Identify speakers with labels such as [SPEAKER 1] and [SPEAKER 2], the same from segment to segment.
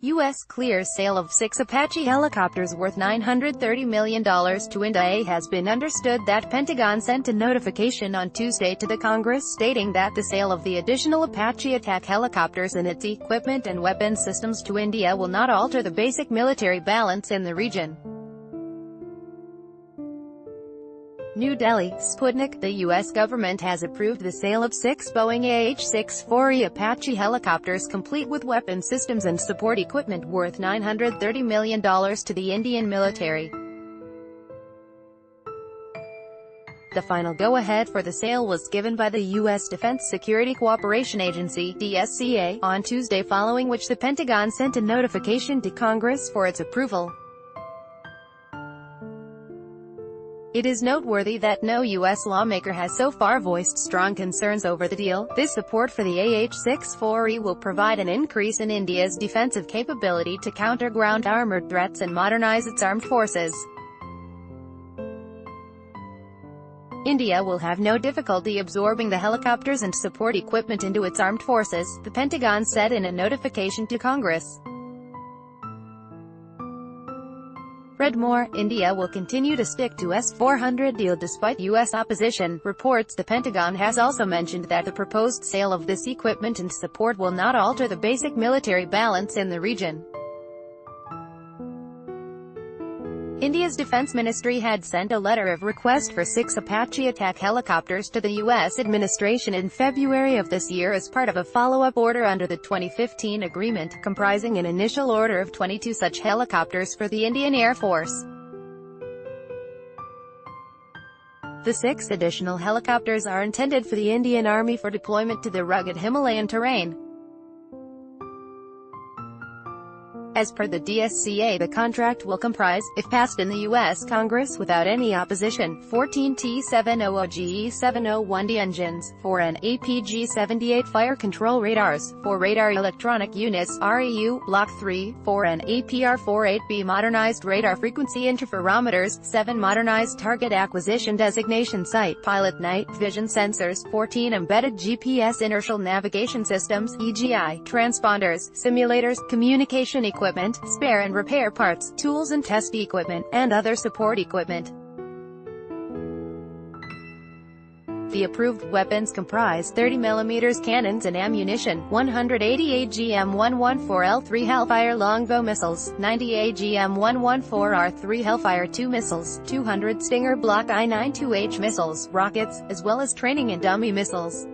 [SPEAKER 1] U.S. clears sale of 6 Apache helicopters worth $930 million to India. It has been understood that Pentagon sent a notification on Tuesday to the Congress stating that the sale of the additional Apache attack helicopters and its equipment and weapons systems to India will not alter the basic military balance in the region. New Delhi, Sputnik. The U.S. government has approved the sale of 6 Boeing AH-64E Apache helicopters complete with weapon systems and support equipment worth $930 million to the Indian military. The final go-ahead for the sale was given by the U.S. Defense Security Cooperation Agency (DSCA) on Tuesday, following which the Pentagon sent a notification to Congress for its approval. It is noteworthy that no U.S. lawmaker has so far voiced strong concerns over the deal. This support for the AH-64E will provide an increase in India's defensive capability to counter ground armored threats and modernize its armed forces. India will have no difficulty absorbing the helicopters and support equipment into its armed forces, the Pentagon said in a notification to Congress. Read more: India will continue to stick to S-400 deal despite U.S. opposition, reports. The Pentagon has also mentioned that the proposed sale of this equipment and support will not alter the basic military balance in the region. India's defense ministry had sent a letter of request for 6 Apache attack helicopters to the U.S. administration in February of this year as part of a follow-up order under the 2015 agreement, comprising an initial order of 22 such helicopters for the Indian Air Force. The 6 additional helicopters are intended for the Indian Army for deployment to the rugged Himalayan terrain. As per the DSCA, the contract will comprise, if passed in the U.S. Congress without any opposition, 14 T-700GE-701D engines, 4 APG-78 fire control radars, 4 radar electronic units REU, Block 3, 4 APR-48B modernized radar frequency interferometers, 7 modernized target acquisition designation site pilot night vision sensors, 14 embedded GPS inertial navigation systems EGI, transponders, simulators, communication equipment, spare and repair parts, tools and test equipment, and other support equipment. The approved weapons comprise 30mm cannons and ammunition, 180 AGM-114L3 Hellfire longbow missiles, 90 AGM-114R3 Hellfire 2 missiles, 200 Stinger Block I-92H missiles, rockets, as well as training and dummy missiles.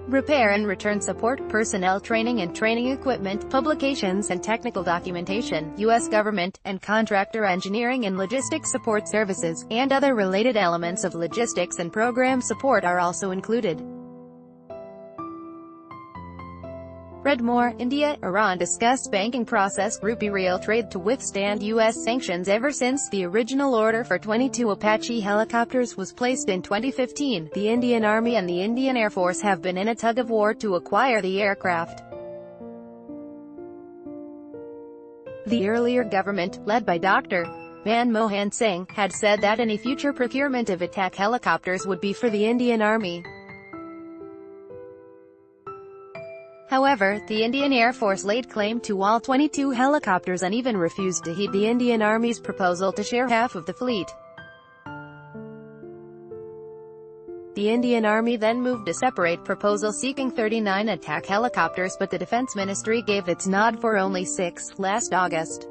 [SPEAKER 1] Repair and return support, personnel training and training equipment, publications and technical documentation, U.S. government and contractor engineering and logistics support services, and other related elements of logistics and program support are also included. Read more: India, Iran discussed banking process, rupee real trade to withstand U.S. sanctions. Ever since the original order for 22 Apache helicopters was placed in 2015, the Indian Army and the Indian Air Force have been in a tug-of-war to acquire the aircraft. The earlier government, led by Dr. Manmohan Singh, had said that any future procurement of attack helicopters would be for the Indian Army. However, the Indian Air Force laid claim to all 22 helicopters and even refused to heed the Indian Army's proposal to share half of the fleet. The Indian Army then moved a separate proposal seeking 39 attack helicopters, but the Defense Ministry gave its nod for only 6, last August.